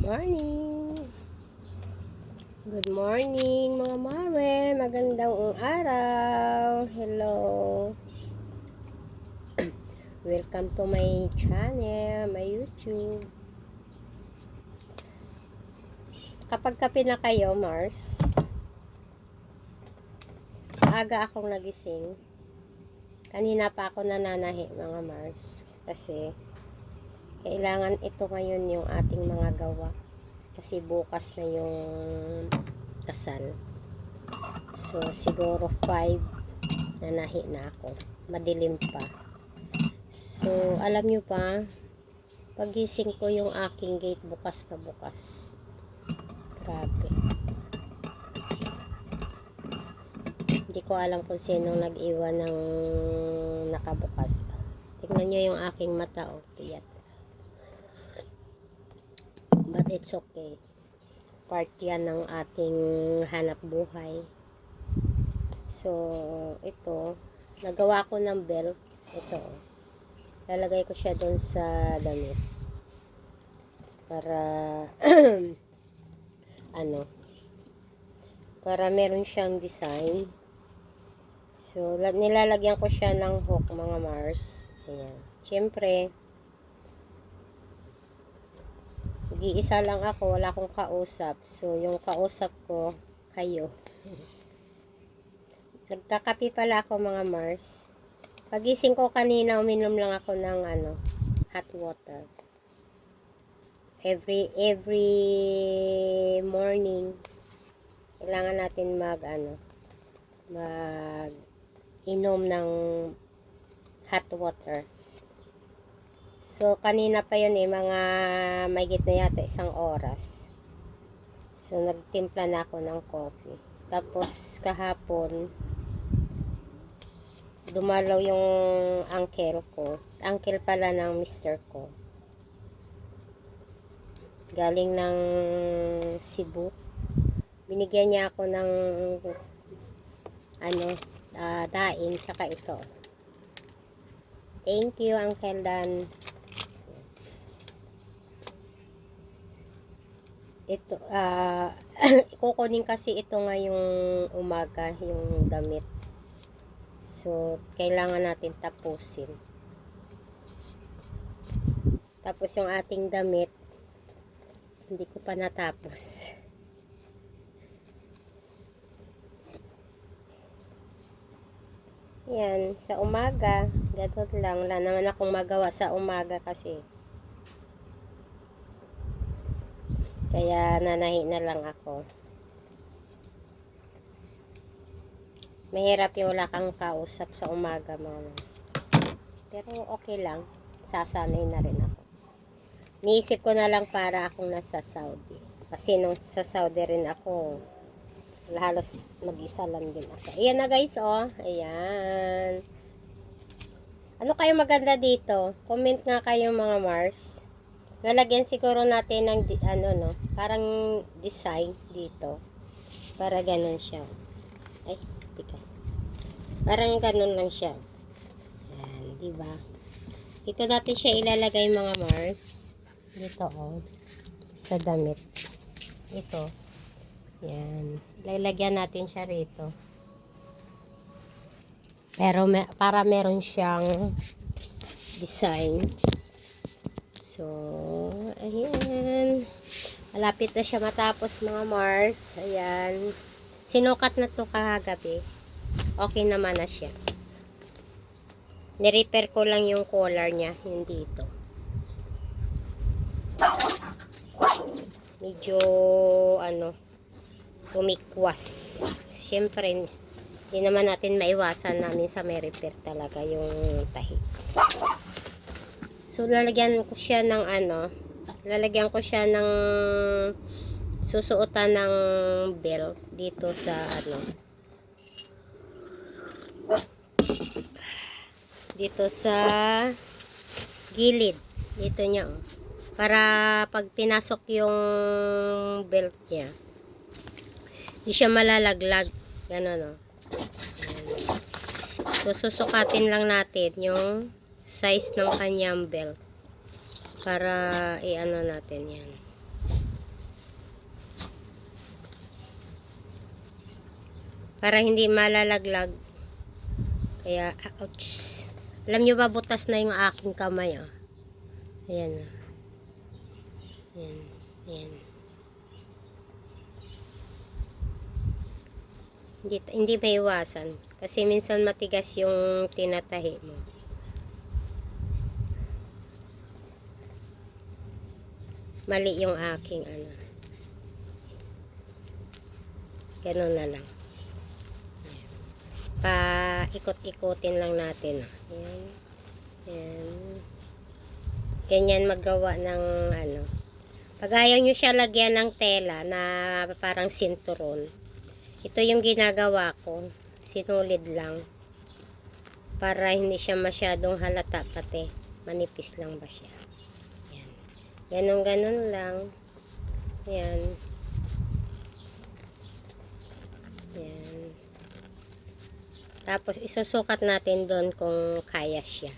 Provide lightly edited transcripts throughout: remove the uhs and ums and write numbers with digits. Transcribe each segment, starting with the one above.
Morning! Good morning mga mare! Magandang araw! Hello! Welcome to my channel, my YouTube. Kapag kape na kayo, Mars, aga akong nagising. Kanina pa ako nananahi mga Mars. Kasi kailangan ito ngayon yung ating mga gawa. Kasi bukas na yung kasal. So, siguro 5 nanahi na ako. Madilim pa. So, alam nyo pa, pagising ko yung aking gate bukas na bukas. Grabe. Hindi ko alam kung sinong nag-iwan ng nakabukas. Tingnan nyo yung aking mata. Oh, tiyat. But it's okay. Part yan ng ating hanap buhay. So, ito, nagawa ko ng belt. Ito. Lalagay ko siya doon sa damit. Para, para meron siyang design. So, nilalagyan ko siya ng hook, mga Mars. Ayan. Siyempre, mag-iisa lang ako, wala akong kausap. So, yung kausap ko, kayo. Nagkakape pala ako mga Mars. Pagising ko kanina, uminom lang ako ng hot water. Every morning, kailangan natin inom ng hot water. So, kanina pa yun mga mahigit na yata 1 oras. So, nagtimpla na ako ng coffee. Tapos, kahapon, dumalaw yung uncle ko. Uncle pala ng mister ko. Galing ng Cebu. Binigyan niya ako ng daing, saka ito. Thank you, Uncle Dan. Ito, kukunin kasi ito ngayong umaga, yung damit. So, kailangan natin tapusin. Tapos yung ating damit, hindi ko pa natapos. Yan, sa umaga, ganun lang. Wala naman akong magawa sa umaga kasi. Kaya nanahi na lang ako. Mahirap yung wala kang kausap sa umaga, mga. Pero okay lang. Sasanay na rin ako. Niisip ko na lang para akong nasa Saudi. Kasi nung sa Saudi rin ako, halos mag-isa lang din ako. Ayan na guys, oh. Ayan. Ano kayo maganda dito? Comment nga kayo mga Mars. Lalagyan siguro natin ng parang design dito. Para ganun siya. Ay, tika. Parang ganun lang siya. Ayan, diba? Ito natin siya ilalagay mga Mars. Dito, oh. Sa damit. Ito. Yan. Lalagyan natin siya rito. Pero para meron siyang design. So, ayan. Malapit na siya matapos, mga Mars. Ayan. Sinukat na to kagabi. Okay naman na siya. Ni-repair ko lang yung collar niya. Yung dito. Medyo, tumikwas. Siyempre, hindi naman natin maiwasan namin sa may repair talaga yung tahi. So, lalagyan ko siya ng susuotan ng belt dito sa dito sa gilid. Dito niya, oh. Para pag pinasok yung belt niya, hindi siya malalaglag. Ganun, oh. So, susukatin lang natin yung size ng kanyang belt. Para natin yan. Para hindi malalaglag. Kaya, ouch. Alam nyo ba, butas na yung aking kamay, oh. Ayan, oh. Ayan. Ayan. Hindi maiwasan. Kasi minsan matigas yung tinatahi mo. Mali yung aking ganun na lang. Ayan. Pa-ikot-ikotin lang natin. Ayan. Ayan. Ganyan maggawa ng pag ayaw nyo siya lagyan ng tela na parang sinturon, ito yung ginagawa ko. Sinulid lang. Para hindi siya masyadong halata, pati manipis lang ba siya. Ayan. Ganon-ganon lang. Ayan. Ayan. Tapos isusukat natin doon kung kaya siya.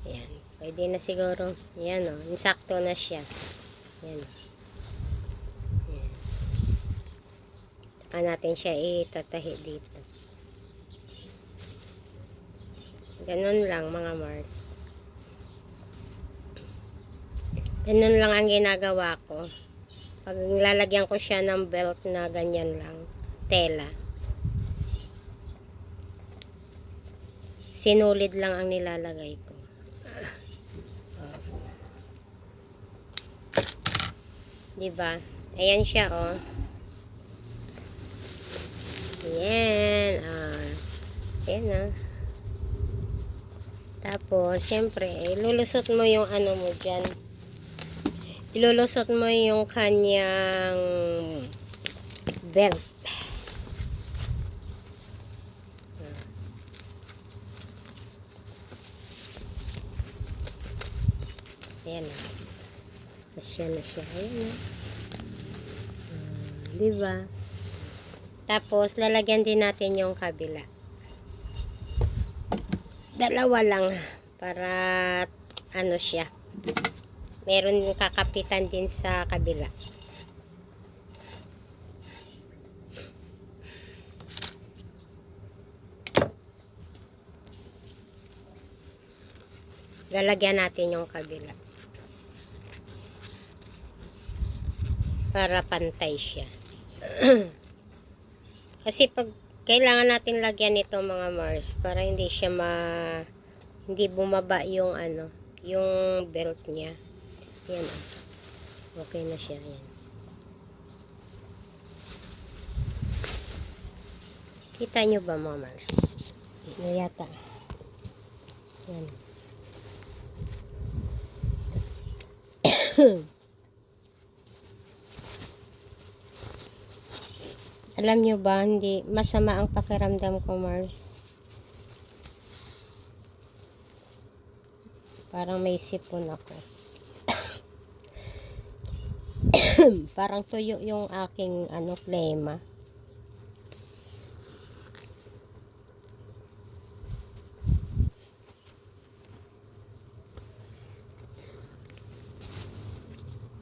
Ayan. Pwede na siguro. Ayan, oh. Insakto na siya. Ayan. Ayan. Saka natin siya itatahi dito. Ganun lang, mga Mars. Ganun lang ang ginagawa ko. Pag lalagyan ko siya ng belt na ganyan lang, tela, sinulid lang ang nilalagay ko. Diba? Ayan siya, oh. Ayan. Ayan, oh. Tapos, syempre, lulusot mo yung mo dyan. Ilulusot mo yung kanyang belt. Ayan, oh. Nasya na siya. Ayan, diba? Tapos, lalagyan din natin yung kabila. Dalawa lang. Para, siya. Meron kakapitan din sa kabila. Lalagyan natin yung kabila. Para pantay siya. Kasi pag kailangan natin lagyan ito, mga Mars, para hindi siya hindi bumaba yung yung belt niya. Yan. Okay na siya. Yan. Kita nyo ba, mga Mars? Ano yata? Yan. Alam nyo ba, hindi masama ang pakiramdam ko, Mars. Parang may sipon ako. Parang tuyo yung aking plema.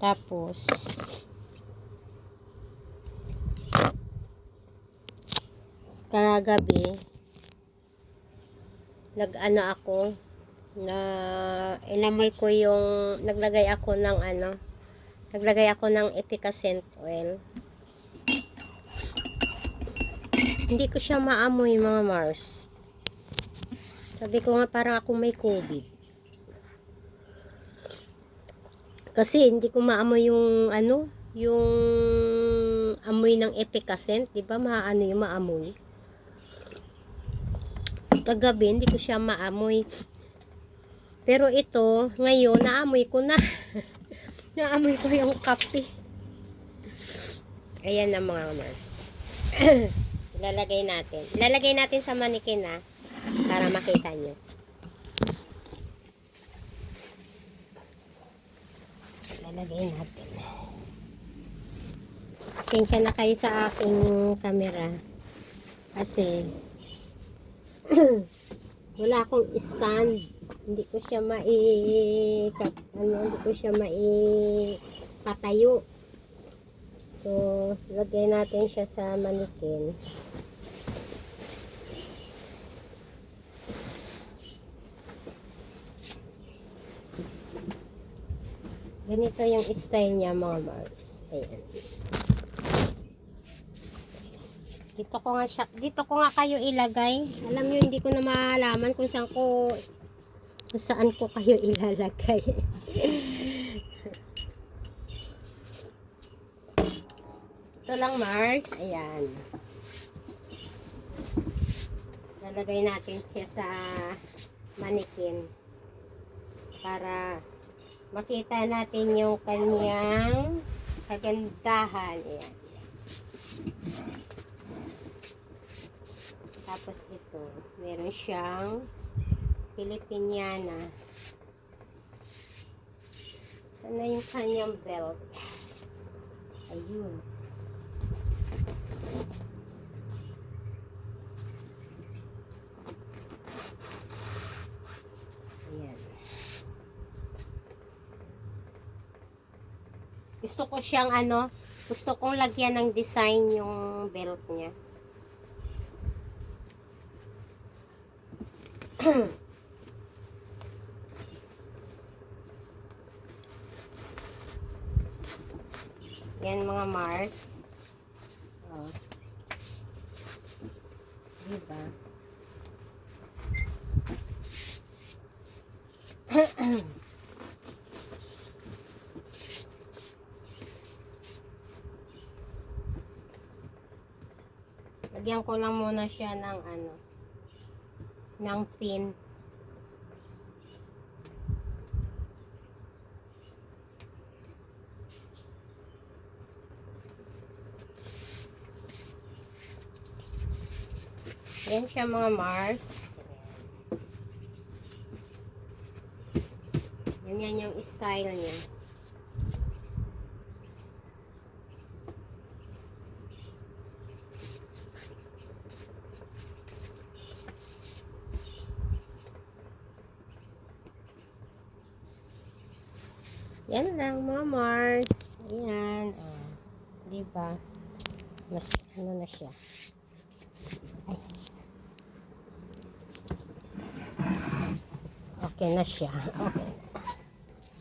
Tapos, kagabi, nag-ano ako, na inamoy ko yung, naglagay ako ng efficacent oil. Hindi ko siya maamoy, mga Mars. Sabi ko nga, parang ako may COVID. Kasi hindi ko maamoy yung yung amoy ng efficacent, 'di ba? Maano yung maamoy. Kagabi hindi ko siya maamoy. Pero ito, ngayon naamoy ko na. Naamoy ko yung kape. Ayan na, mga Mars. Ilalagay natin sa manikin na para makita nyo. Ilalagay natin. Pasensya na kayo sa aking camera. Kasi wala akong stand. Hindi ko siya maipatayo. So, lagay natin siya sa manikin. Ganito yung style niya, mga Mars. Ayan. Dito ko nga kayo ilagay. Alam niyo, hindi ko na malaman kung saan ko kayo ilalagay. Ito lang, Mars. Ayan. Lalagay natin siya sa manikin para makita natin yung kanyang kagandahan. Ayan. Tapos ito, meron siyang Filipiniana. Saan na yung kanyang belt? Ayun. Ayan. Gusto kong lagyan ng design yung belt niya. Yan, mga Mars. Oh. Diba? Lagyan ko lang muna siya ng pin. Yan siya, mga Mars. Yan yung style niya. Yan lang, mga Mars. Ayan. Oh, diba? Mas na siya. Ay. Okay na siya. Okay.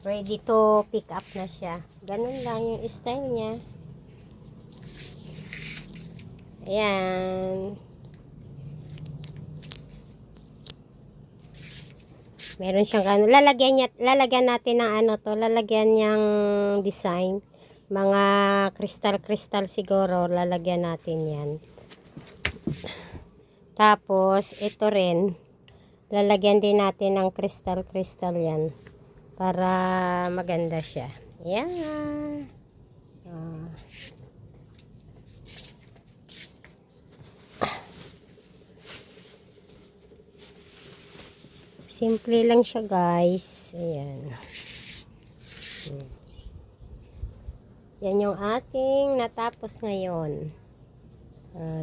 Ready to pick up na siya. Ganun lang yung style niya. Ayan. Meron siyang lalagyan natin ng lalagyan niyang design. Mga kristal siguro, lalagyan natin yan. Tapos, ito rin, lalagyan din natin ng kristal yan. Para maganda siya. Yan. Simple lang siya, guys. Ayan. Yan yung ating natapos ngayon.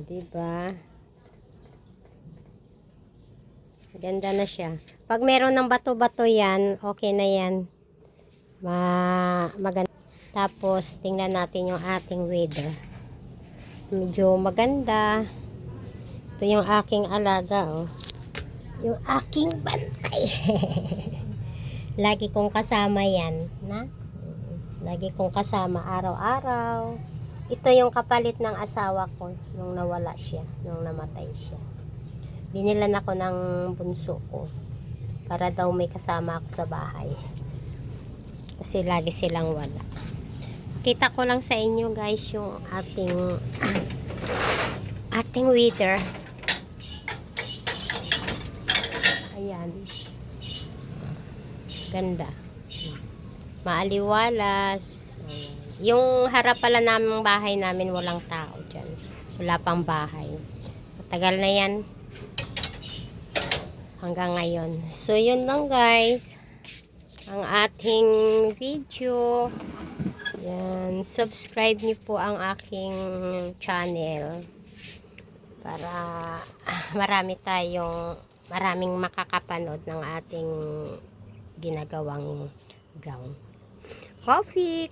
Diba? Ganda na siya. Pag meron ng bato-bato yan, okay na yan. Maganda. Tapos, tingnan natin yung ating weather. Medyo maganda. Ito yung aking alaga, oh. Yung aking bantay. Lagi kong kasama yan, na? Lagi kong kasama araw-araw. Ito yung kapalit ng asawa ko nung nawala siya, nung namatay siya. Binilan ako ng bunso ko para daw may kasama ako sa bahay. Kasi lagi silang wala. Kita ko lang sa inyo guys yung ating weather. Ayan. Ganda. Maaliwalas. Ayan. Yung harap pala namin bahay namin walang tao dyan. Wala pang bahay. Matagal na yan. Hanggang ngayon. So yun lang guys. Ang ating video. Yan, subscribe niyo po ang aking channel para maraming makakapanood ng ating ginagawang gown. Coffee!